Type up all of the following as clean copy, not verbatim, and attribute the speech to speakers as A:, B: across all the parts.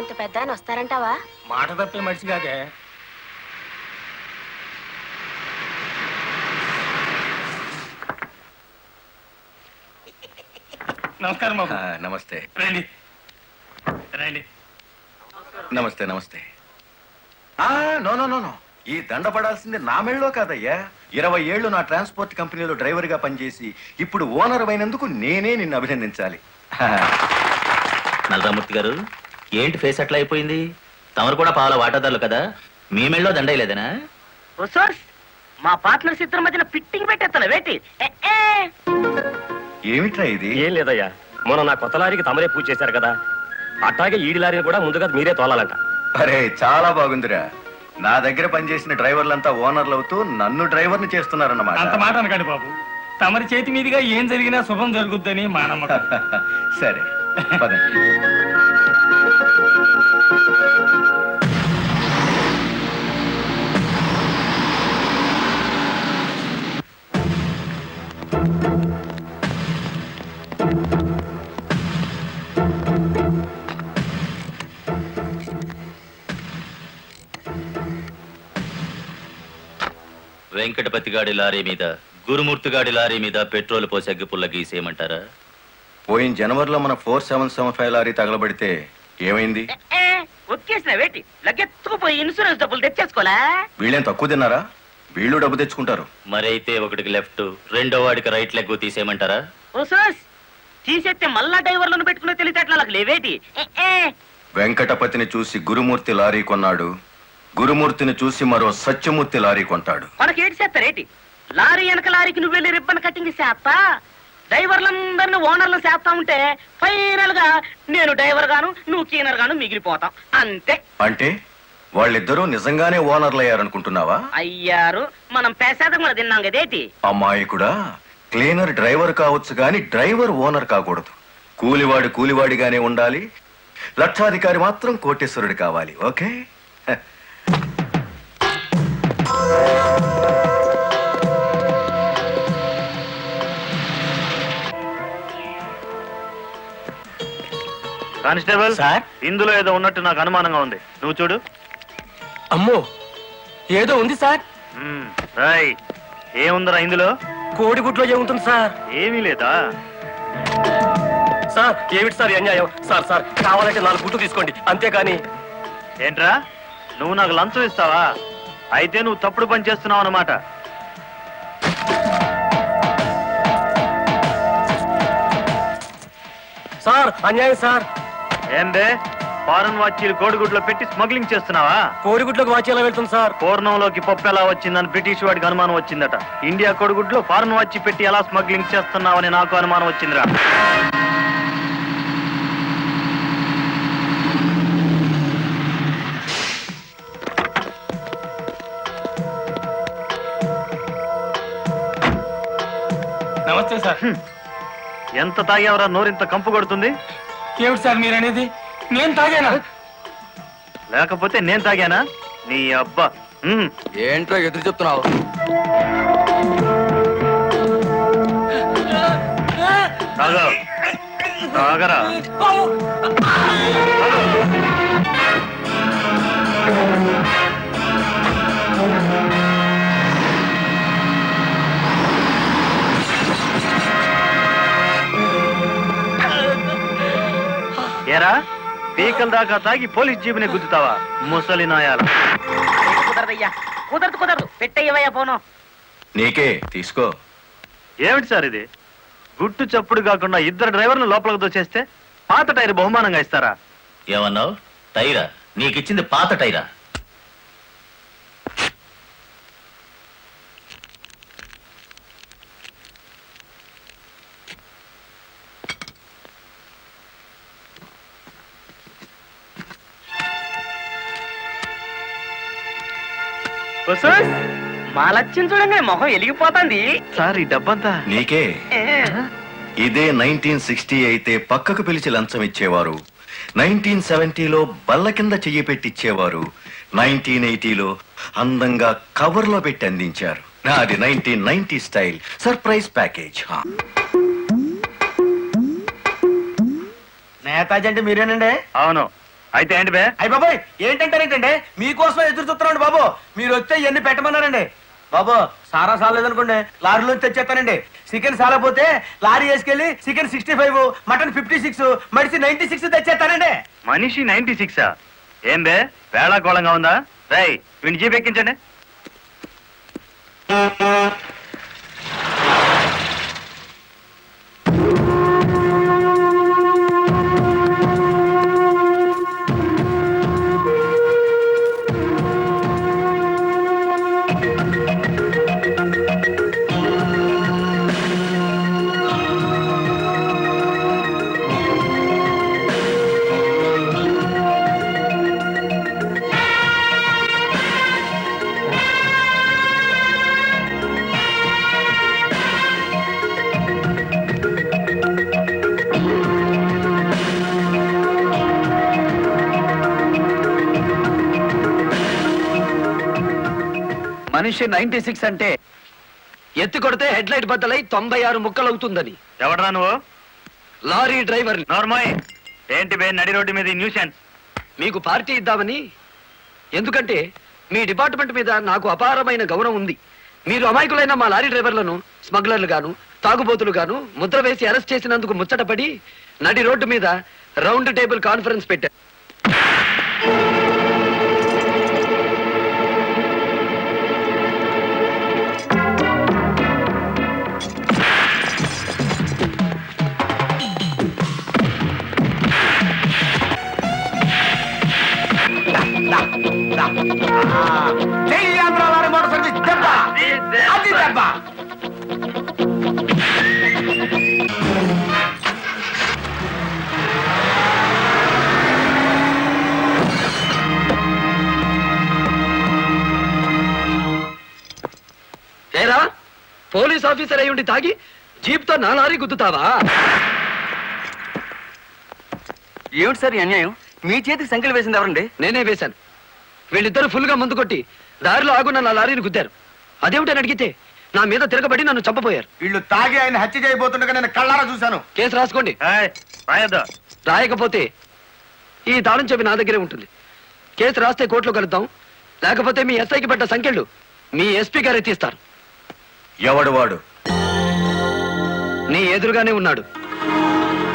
A: అంత పెద్ద ఆయన వస్తారంటావా?
B: మాట తప్పే మనిషి కాదే. నమస్కారం బాబు.
C: నమస్తే.
B: రండి రండి.
C: నమస్తే నమస్తే. నో నో నో నో, ఈ దండ పడాల్సింది నా మెళ్ళలో కాదయ్యా. 20 ఏళ్ళు నా ట్రాన్స్పోర్ట్ కంపెనీలో డ్రైవర్ గా పనిచేసి ఇప్పుడు ఓనర్ అయినందుకు నేనే నిన్ను అభినందించాలి.
D: నల్లరామూర్తి గారు, ఏంటి ఫేస్ అట్లా అయిపోయింది? తమరు కూడా పాల వాటాదారులు కదా, మీ మెళ్ళలో దండలేదనా?
E: మా పార్ట్నర్స్ ఇద్దరి మధ్యన ఫిట్టింగ్ పెట్టేస్తాను వేటి.
C: ఏమిట్రా ఇది?
F: ఏం లేదయ్యా, మొన్న నా కొత్త లారీకి తమరే పూజ చేశారు కదా, అట్లాగే ఈడి లారీని కూడా ముందుగా మీరే తోలాలంట.
C: అరే చాలా బాగుందిరా. నా దగ్గర పనిచేసిన డ్రైవర్లంతా ఓనర్లు అవుతూ నన్ను డ్రైవర్ని చేస్తున్నారన్నమాట.
B: అంత మాట అనకండి బాబు. తమరి చేతి మీదుగా ఏం జరిగినా శుభం జరుగుద్దని మా నమ్మకం.
C: సరే పదండి.
D: వెంకటపతి గాడి లారీ మీద, గురుమూర్తి గాడి లారీ మీద పెట్రోల్ పోసి అగ్గిపుల్ల గీసేయమంటారా?
C: పోయిన జనవరిలో మన 4775 లారీ తగలబడితే ఏమైంది?
E: ఒక్కేసిన వేటి లగ్గెత్తుకుపోయి ఇన్సూరెన్స్ డబ్బులు తెచ్చేసుకోలే.
C: వీళ్ళేం తక్కువ తిన్నారా? వీళ్ళు డబ్బు తెచ్చుకుంటారు.
D: మరైతే ఒకటికి లెఫ్ట్, రెండో వాడికి రైట్ లెగ్ తీసేయమంటారా?
E: తీసేస్తే మళ్ళా డ్రైవర్లను పెట్టుకునే తెలిసేట్లా లేవేటి.
C: వెంకటపతిని చూసి గురుమూర్తి లారీ కొన్నాడు, గురుమూర్తిని చూసి మరో సత్యమూర్తి లారీ కొంటాడు.
E: మనకేటి చేస్తారేటి? లారీ వెనక లారీకి నువ్వు వెళ్ళి రిబ్బన్ కటింగ్ చేస్తా, డ్రైవర్లందరినీ ఓనర్లు చేస్తా ఉంటే ఫైనల్ గా నేను డ్రైవర్ గాను నువ్వు క్లీనర్ గాను మిగిలిపోతాం అంతే.
C: అంటే వాళ్ళిద్దరూ నిజంగానే ఓనర్లు అయ్యారనుకుంటున్నావా?
E: అయ్యారు, మనం పేసాదం కూడా తిన్నాం కదేటి.
C: అమ్మాయి కూడా క్లీనర్ డ్రైవర్ కావచ్చు గాని డ్రైవర్ ఓనర్ కాకూడదు. కూలివాడు కూలివాడిగానే ఉండాలి, లక్షాధికారి మాత్రం కోటేశ్వరుడు కావాలి. ఓకే?
F: కానిస్టేబుల్ సార్, ఇందులో ఏదో ఉన్నట్టు నాకు అనుమానంగా ఉంది, నువ్వు చూడు.
B: అమ్మో, ఏదో ఉంది సార్.
F: ఏముందరా ఇందులో?
B: కోడిగుడ్లో ఏముంటుంది సార్?
F: ఏమీ లేదా
B: సార్? ఏమిటి సార్ అన్యాయం? సార్ సార్ కావాలంటే 4 గుడ్లు తీసుకోండి, అంతేకాని.
F: ఏంట్రా, నువ్వు నాకు లంచం ఇస్తావా? అయితే నువ్వు తప్పుడు పని చేస్తున్నావు అన్నమాట.
B: సార్ అన్యాయం సార్.
F: ఏందే, ఫారెన్ వాచీలు కోడిగుడ్లో పెట్టి స్మగ్లింగ్ చేస్తున్నావా?
B: కోడిగుడ్లోకి వాచ్ ఎలా వెళ్తుంది సార్?
F: పూర్ణంలోకి పప్పు ఎలా వచ్చిందని బ్రిటిష్ వాడికి అనుమానం వచ్చిందట. ఇండియా కోడిగుడ్లో ఫారెన్ వాచీ పెట్టి ఎలా స్మగ్లింగ్ చేస్తున్నావని నాకు అనుమానం వచ్చిందిరా.
B: నమస్తే సార్.
F: ఎంత తాగేవరా నోరింత కంపు కొడుతుంది?
B: ఏమిటి సార్ మీరు అనేది? నేను తాగానా?
F: లేకపోతే నేను తాగానా? నీ అబ్బా.
G: ఏంట్రా ఎదురు చెప్తున్నావు?
F: తాగరా. ఏరా, పీకల దాకా తాగి పోలీస్ జీబుని గుద్దుతావా ముసలి నాయాల?
E: కుదరదయ్యా, కుదరదు పెట్టయ్యవయ్యా పోను.
C: నీకే తీసుకో.
F: ఏమిటి సార్ ఇది? గుట్టు చప్పుడు కాకుండా 2 డ్రైవర్లు లోపలికి దోచేస్తే పాత టైర్ బహుమానంగా ఇస్తారా?
D: ఏమన్నావు? టైరా? నీకిచ్చింది పాత టైరా?
E: మా లక్ష్యం చూడంగా మొహం వెలిగిపోతుంది.
F: సార్ ఈ డబ్బంతా
C: నీకే. ఇదే 1960 అయితే పక్కకు పిలిచి లంచం ఇచ్చేవారు, 1970లో బల్ల కింద చెయ్యి పెట్టిచ్చేవారు, 1980లో అందంగా కవర్లో పెట్టి అందించారు. నాది 1990 స్టైల్ సర్ప్రైజ్ ప్యాకేజ్.
G: నేతాజీ అంటే మీరేనండి?
F: అవును, అయితే ఏంటి బే?
A: అయ్య బాబోయ్ ఏంటంటే మీకోసం ఎదురు చూస్తున్నాండి బాబు. మీరు వచ్చే ఇవన్నీ పెట్టమన్నారండి బాబు. సారా సాలేదనుకోండి లారీలో తెచ్చేస్తానండి. చికెన్ సాలపోతే లారీ వేసుకెళ్ళి చికెన్ 65, మటన్ 56, మడిసి 96 తెచ్చేస్తానండి.
F: మనిషి 96. ఏం బే వేళాకోళంగా ఉందా? రై వీడిని జీప్ ఎక్కించండి.
G: మనిషి 96 అంటే ఎత్తి కొడితే హెడ్ లైట్ బద్దలై 96 ముక్కలవుతుందని.
F: ఎవడరా నువ్వు?
G: Lorry driver.
F: నార్మల్ ఏంటి బే నడి రోడ్డు మీద న్యూసెన్స్?
G: మీకు పార్టీ ఇద్దామని. ఎందుకంటే మీ డిపార్ట్మెంట్ మీద నాకు అపారమైన గౌరవం ఉంది. మీరు అమాయకులైన మా లారీ డ్రైవర్లను స్మగ్లర్లు గాను తాగుబోతులు గాను ముద్ర వేసి అరెస్ట్ చేసినందుకు ముచ్చటపడి నడి రోడ్డు మీద రౌండ్ టేబుల్ కాన్ఫరెన్స్ పెట్టారు.
A: జై ఆంధ్ర లారీ మోటార్ సర్వీస్ దెబ్బ అది దెబ్బ.
G: ఏరా పోలీస్ ఆఫీసర్ అయి ఉండి తాగి జీప్ తో నా లారీ గుద్దుతావా?
A: ఏమిటి సార్ ఈ అన్యాయం? మీ చేతికి సంఖ్యలు వేసింది ఎవరండి?
G: నేనే వేశాను. వీళ్ళిద్దరు ఫుల్ గా ముందు కొట్టి దారిలో ఆగున్న నా లారీని గుద్దారు. అదేమిటని అడిగితే నా మీద తిరగబడి నన్ను చంపబోయారు.
A: వీళ్ళు తాగి ఆయన హత్య చేయబోతుండగా నేను కళ్ళారా చూశాను.
G: కేసు రాసుకోండి.
F: రాయద్దా?
G: రాయకపోతే ఈ తాళం చెవి నా దగ్గరే ఉంటుంది. కేసు రాస్తే కోర్టులో కలుద్దాం. లేకపోతే మీ ఎస్ఐకి పడ్డ సంఖ్యలు మీ ఎస్పీ గారు ఎత్తిస్తారు.
C: ఎవడు వాడు?
G: నీ ఎదురుగానే ఉన్నాడు.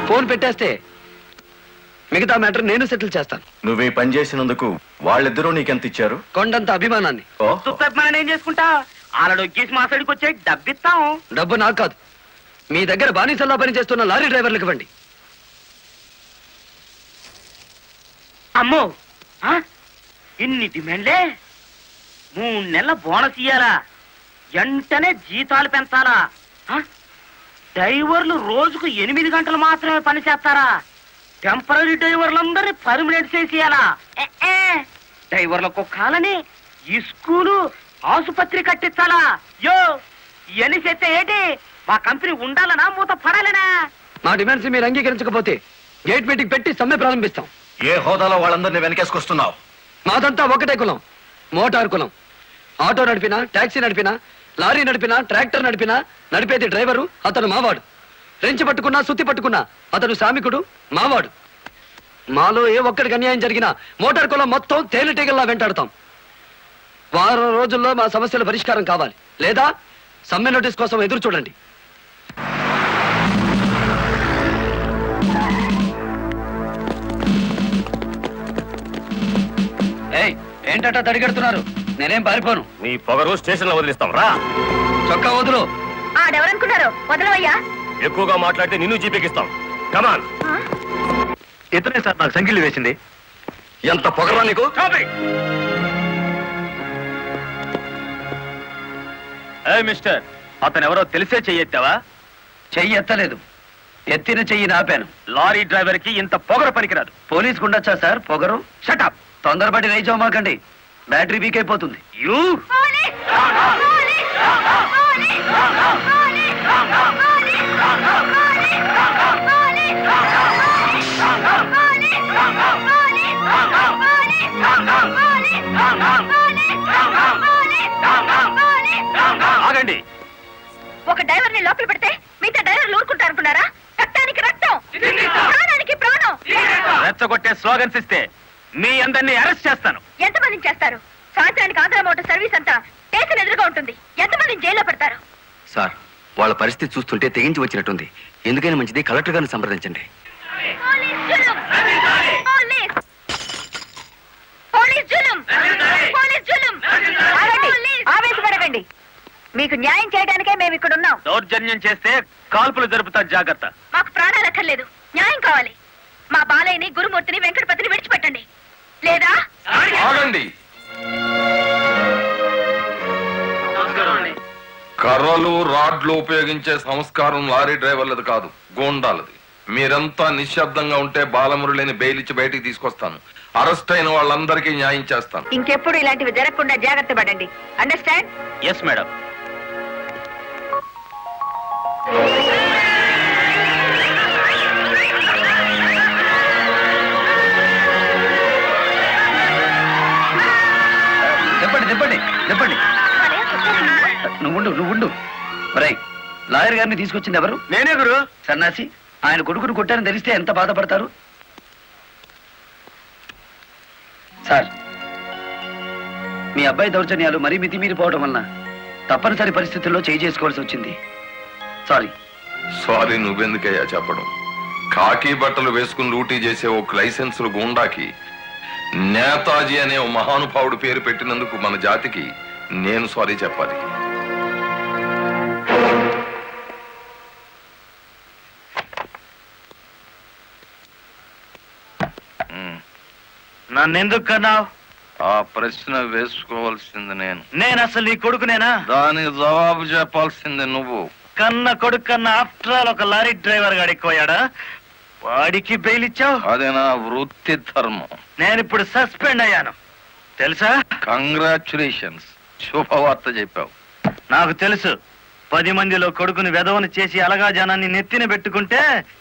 G: ఫోన్ పెట్టేస్తే మిగతా మ్యాటర్ నేను సెటిల్ చేస్తాను.
C: నువ్వు ఈ పని చేసినందుకు వాళ్ళిద్దరూ నీకెంత ఇచ్చారు?
G: కొండంత అభిమానాన్ని.
E: మనం ఏం చేసుకుంటా ఆలడొగ్గేసి మా సైడ్కి వచ్చే డబ్బిస్తాం.
G: డబ్బు నాకు కాదు, మీ దగ్గర బానిసల్లా పని చేస్తున్న లారీ డ్రైవర్లకు ఇవ్వండి.
E: అమ్మో ఆ? ఇన్ని డిమాండ్లే. 3 నెలల బోనస్ ఇయ్యాలా? వెంటనే జీతాలు పెంచాలా? ఆ? డ్రైవర్లు రోజుకు 8 గంటలు మాత్రమే పని చేస్తారా? టెంపరీ డ్రైవర్లందరినీ పర్మనెంట్ చేసేయాలా? డ్రైవర్లకు కాలని ఈ స్కూలు ఆసుపత్రి కట్టించాలా? యో ఇవన్నీ చేస్తే ఏంటి? మా కంపెనీ ఉండాలనా మూత పడాలనా?
G: మా డిమాండ్స్ మీరు అంగీకరించకపోతే గేట్ మీటింగ్ పెట్టి సమ్మె ప్రారంభిస్తాం.
C: ఏ హోదాలో వాళ్ళందరినీ వెనకేసుకొస్తున్నావు?
G: మాదంతా ఒకటే కులం, మోటార్ కులం. ఆటో నడిపినా, టాక్సీ నడిపినా, లారీ నడిపినా, ట్రాక్టర్ నడిపినా నడిపేది డ్రైవరు, అతను మావాడు. రెంచి పట్టుకున్నా, సుత్తి పట్టుకున్నా అతను శ్రామికుడు, మావాడు. మాలో ఏ ఒక్కడికి అన్యాయం జరిగినా మోటార్ కులం మొత్తం తేనెటీగల్లా వెంటాడతాం. వారం రోజుల్లో మా సమస్యల పరిష్కారం కావాలి, లేదా సమ్మె నోటీస్ కోసం ఎదురు చూడండి. ఏయ్, ఏంటట తడిగడుతున్నారు? నేనేం పారిపోను.
F: నీ పొగరు స్టేషన్ లో వదిలిస్తాం రా.
G: చొక్కా వదులు.
H: ఆడెవరనుకున్నారు? వదలవయ్యా.
F: ఎక్కువగా మాట్లాడితే నిన్ను జీపెక్కిస్తాం. కమాన్. ఇతనే సార్ నాకు సంఖ్యలు వేసింది.
C: ఎంత పొగరా నీకు?
F: మిస్టర్, అతను ఎవరో తెలిసే చెయ్యెత్తావా?
G: చెయ్యి ఎత్తలేదు, ఎత్తిన చెయ్యి నాపాను.
F: లారీ డ్రైవర్ కి ఇంత పొగరు పనికిరాదు.
G: పోలీసుకు ఉండొచ్చా సార్ పొగరు?
F: షటప్.
G: తొందరపడి రైచోమాకండి, బ్యాటరీ వీక్ అయిపోతుంది.
F: యూ ఆగండి.
H: ఒక డ్రైవర్ ని లోపల పెడితే మిగతా డ్రైవర్లు ఊరుకుంటారనుకున్నారా? రక్తానికి రక్తం, ప్రాణానికి ప్రాణం.
F: రెచ్చగొట్టే స్లోగన్స్ ఇస్తే మీ అందరినీ అరెస్ట్ చేస్తాను.
H: ఎంతమందిని చేస్తారు? సాయంత్రానికి ఆంధ్ర మోటార్ సర్వీస్ అంతా స్టేషన్ ఎదురుగా ఉంటుంది. ఎంతమందిని జైల్లో పెడతారు?
G: సార్ వాళ్ళ పరిస్థితి చూస్తుంటే తెగించి వచ్చినట్టుంది. ఎందుకైనా మంచిది కలెక్టర్ గారిని సంప్రదించండి.
H: పోలీస్ జులుం! పోలీస్! పోలీస్ జులుం! పోలీస్ జులుం! ఆగండి! ఆవేశపడకండి. మీకు న్యాయం చేయడానికే మేము ఇక్కడ ఉన్నాం.
F: దౌర్జన్యం చేస్తే కాల్పులు జరుపుతా, జాగ్రత్త.
H: మాకు ప్రాణాలు అక్కర్లేదు, న్యాయం కావాలి. మా బాలయ్యని, గురుమూర్తిని, వెంకటపతిని విడిచిపెట్టండి. లేదా
I: ఆగండి. కర్రలు రాడ్లు ఉపయోగించే సంస్కారం లారీ డ్రైవర్లది కాదు, గోండాలది. మీరంతా నిశ్శబ్దంగా ఉంటే బాలమురళిని బెయిల్ ఇచ్చి బయటికి తీసుకొస్తాను. అరెస్ట్ అయిన వాళ్ళందరికీ న్యాయం చేస్తాను.
H: ఇంకెప్పుడు ఇలాంటివి జరగకుండా జాగ్రత్త పడండి. అండర్స్టాండ్?
F: Yes madam.
G: చెప్పండి. నువ్వుండు. రై, లాయర్ గారిని తీసుకొచ్చింది ఎవరు?
F: నేనే గురు.
G: సన్నాసి, ఆయన కొడుకును కొట్టారని తెలిస్తే ఎంత బాధపడతారు? సార్, మీ అబ్బాయి దౌర్జన్యాలు మరీ మితిమీరిపోవడం వలన తప్పనిసరి పరిస్థితుల్లో చేయి చేసుకోవాల్సి వచ్చింది. సారీ.
I: సారీ నువ్వెందుకయ్యా చెప్పడం? కాకి బట్టలు వేసుకుని డ్యూటీ చేసే ఒక లైసెన్సులు గుండాకి నేతాజీ అనే ఓ మహానుభావుడు పేరు పెట్టినందుకు మన జాతికి నేను సారీ చెప్పాలి.
F: నన్నెందుకు కన్నావు?
I: ఆ ప్రశ్న వేసుకోవాల్సింది
F: నేను అసలు నీ కొడుకునేనా?
I: దానికి జవాబు చెప్పాల్సింది నువ్వు.
F: కన్న కొడుకు కన్నా ఆఫ్టర్ ఆల్ ఒక లారీ డ్రైవర్ గాడు ఎక్కువయ్యాడా? వాడికి బెయిల్ ఇచ్చావు.
I: అదే నా వృత్తి ధర్మం.
F: నేను ఇప్పుడు సస్పెండ్ అయ్యాను తెలుసా?
I: కంగ్రాచులేషన్స్, శుభవార్త చెప్పావు.
F: నాకు తెలుసు. 10 మందిలో కొడుకుని వెధవను చేసి అలగా జనాన్ని నెత్తిన పెట్టుకుంటే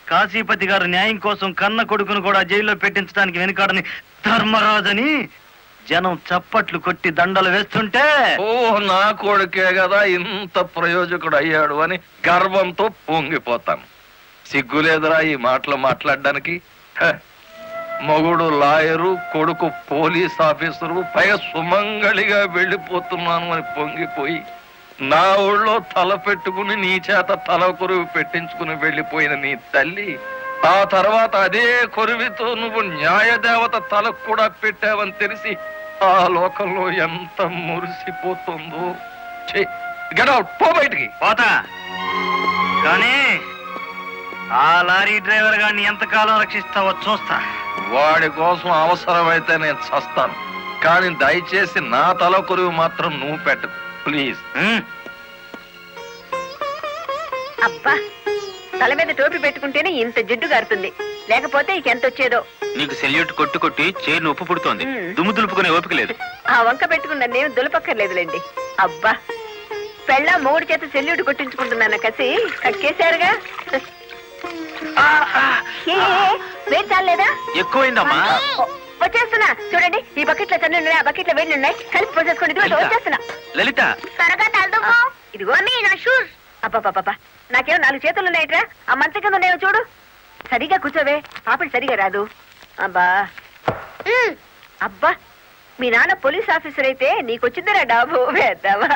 F: కాశీపతి గారు న్యాయం కోసం కన్న కొడుకును కూడా జైల్లో పెట్టించడానికి వెనుకాడని ధర్మరాజని జనం చప్పట్లు కొట్టి దండలు వేస్తుంటే,
I: ఓ నా కొడుకే కదా ఇంత ప్రయోజకుడు అయ్యాడు అని గర్వంతో పొంగిపోతాను. సిగ్గులేదురా ఈ మాటలు మాట్లాడడానికి? మగుడు లాయరు, కొడుకు పోలీస్ ఆఫీసరు, పైగా సుమంగళిగా వెళ్ళిపోతున్నాను అని పొంగిపోయి నా ఊళ్ళో తల పెట్టుకుని నీ చేత తల కొరువు పెట్టించుకుని వెళ్ళిపోయిన నీ తల్లి ఆ తర్వాత అదే కొరువితో నువ్వు న్యాయదేవత తలకు కూడా పెట్టావని తెలిసి ఆ లోకంలో ఎంత మురిసిపోతుందో. గెట్ అవుట్, పో బయటికి.
F: పోతా. కానీ ఆ లారీ డ్రైవర్ గారిని ఎంతకాలం రక్షిస్తావో చూస్తా.
I: వాడి కోసం అవసరమైతే నేను చస్తాను, కానీ దయచేసి నా తల కొరువు మాత్రం నువ్వు పెట్టకు ప్లీజ్.
H: అబ్బా, తల మీద టోపీ పెట్టుకుంటేనే ఇంత జిడ్డు గారుతుంది, లేకపోతే ఇక ఎంత వచ్చేదో.
D: నీకు సెల్యూట్ కొట్టి చేరు ఉప్పు పుడుతోంది. దుమ్ము దులుపుకునే ఓపిక లేదు.
H: ఆ వంక పెట్టుకున్న నేను దులపక్కర్లేదులేండి. అబ్బా, పెళ్ళ మూడు చేత సెల్యూట్ కొట్టించుకుంటున్నాను కసి కక్కేశారుగా. వేడి చాలేదా?
D: ఎక్కువైందమ్మా.
H: వచ్చేస్తున్నా చూడండి. ఈ బకెట్ లో తన్ను ఉన్నాయి, ఆ బకెట్ లో వేడి ఉన్నాయి, కలిపి పోసేసుకోండి. ఇదిగో వచ్చేస్తున్నా.
D: లలిత,
H: త్వరగా తలదుకో. ఇదిగో నీ నా షూస్. అబ్బా, నాకేమో 4 చేతులు ఉన్నాయిట్రా. ఆ మంత్రి కింద ఉన్నాయో చూడు. సరిగా కూర్చోవే, పాపడి సరిగా రాదు. అబ్బా అబ్బా, మీ నాన్న పోలీస్ ఆఫీసర్ అయితే నీకొచ్చిందిరా డాబు వేద్దావా.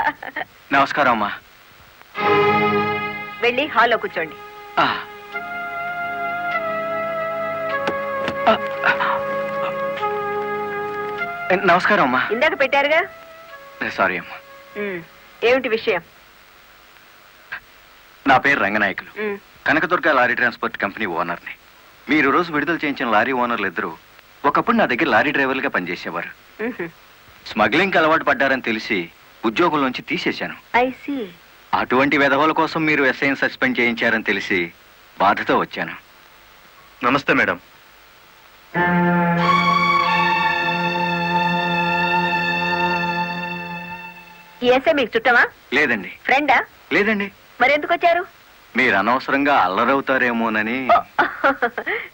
G: నమస్కారం అమ్మా.
H: వెళ్ళి హాల్లో కూర్చోండి.
G: నమస్కారం అమ్మా.
H: ఇందాక పెట్టారుగా.
G: సారీ అమ్మా.
H: ఏమిటి విషయం?
G: నా పేరు రంగనాయకులు,
H: ఉమ్,
G: కనకదుర్గ లారీ ట్రాన్స్పోర్ట్ కంపెనీ ఓనర్ని. మీరు రోజు విడుదల చేయించిన లారీ ఓనర్లు ఇద్దరు ఒకప్పుడు నా దగ్గర లారీ డ్రైవర్లుగా పనిచేసేవారు.
H: ఉహు.
G: స్మగ్లింగ్కి అలవాటు పడ్డారని తెలిసి ఉద్యోగం నుంచి తీసేశాను.
H: I see.
G: అటువంటి వెధవల కోసం మీరు ఎస్ఐని సస్పెండ్ చేయించారని తెలిసి బాధతో వచ్చాను.
F: నమస్తే మేడం.
H: ఈ ఎస్ఐ మీకు చుట్టమా?
G: లేదండి.
H: ఫ్రెండా?
G: లేదండి.
H: మరి ఎందుకు వచ్చారు?
G: మీరు అనవసరంగా అల్లరవుతారేమోనని.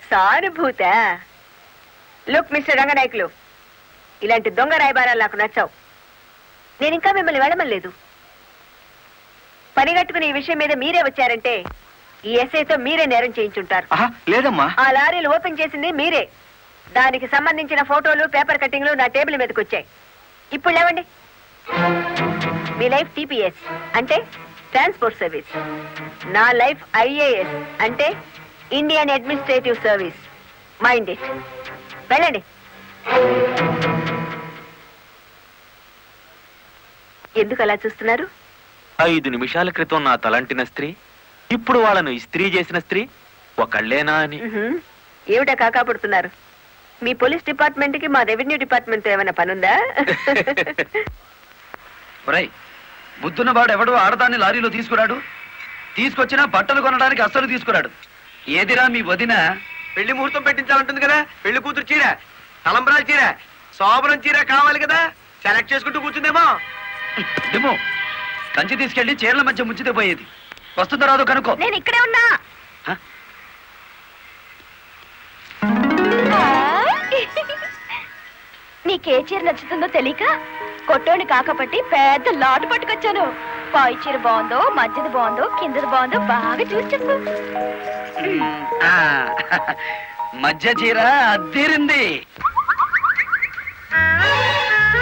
H: సానుభూత. లుక్ మిస్టర్ రంగనాయకులు, ఇలాంటి దొంగ రాయబారాలు నాకు నచ్చావు. నేను ఇంకా మిమ్మల్ని వెళ్ళమలేదు. పని కట్టుకుని ఈ విషయం మీద మీరే వచ్చారంటే ఈ ఎస్ఐతో మీరే నేరం చేయించుంటారు.
G: లేదమ్మా.
H: ఆ లారీలు ఓపెన్ చేసింది మీరే. దానికి సంబంధించిన ఫోటోలు పేపర్ కట్టింగ్లు నా టేబుల్ మీదకి వచ్చాయి. ఇప్పుడు లేవండి. మీ లైఫ్ టీపీఎస్ అంటే ట్రాన్స్పోర్ట్ సర్వీస్, నా లైఫ్ ఐఏఎస్ అంటే Indian administrative service. Mind it. వెళ్ళండి. ఎందుకు అలా చూస్తున్నారు?
J: 5 నిమిషాల క్రితం నా తలంటిన స్త్రీ ఇప్పుడు వాళ్ళను ఇస్త్రీ చేసిన స్త్రీ ఒకళ్ళేనా అని.
H: ఏమిటా కాకాపడుతున్నారు? మీ పోలీస్ డిపార్ట్మెంట్ కి మా రెవెన్యూ డిపార్ట్మెంట్ తో ఏమైనా పనుందా?
G: ఒరేయ్, బుద్ధున్న వాడు ఎవడు ఆడదాన్ని లారీలో తీసుకురాడు? తీసుకొచ్చినా బట్టలు కొనడానికి అస్సలు తీసుకురాడు. ఏదిరా మీ వదిన?
A: పెళ్లి ముహూర్తం పెట్టించాలంటుంది కదా. పెళ్లి కూతురు చీర, తలంబరాల చీర, శోభనం చీర కావాలి కదా. సెలెక్ట్ చేసుకుంటూ కూర్చుందేమో.
G: ఏమో కంచి తీసుకెళ్లి చీరల మధ్య ముంచితే పోయేది. వస్తుందో రాదో కనుక్కో.
H: నేను ఇక్కడే ఉన్నా.
G: హ?
H: నీకే చీర నచ్చుతుందో తెలియక కొట్టోని కాకపట్టి పెద్ద లాటు పట్టుకొచ్చాను. పై చీర బాగుందో, మధ్యది బాగుందో, కిందది బాగుందో బాగా చూసి చెప్పు.
G: మధ్య చీర అద్దీరింది.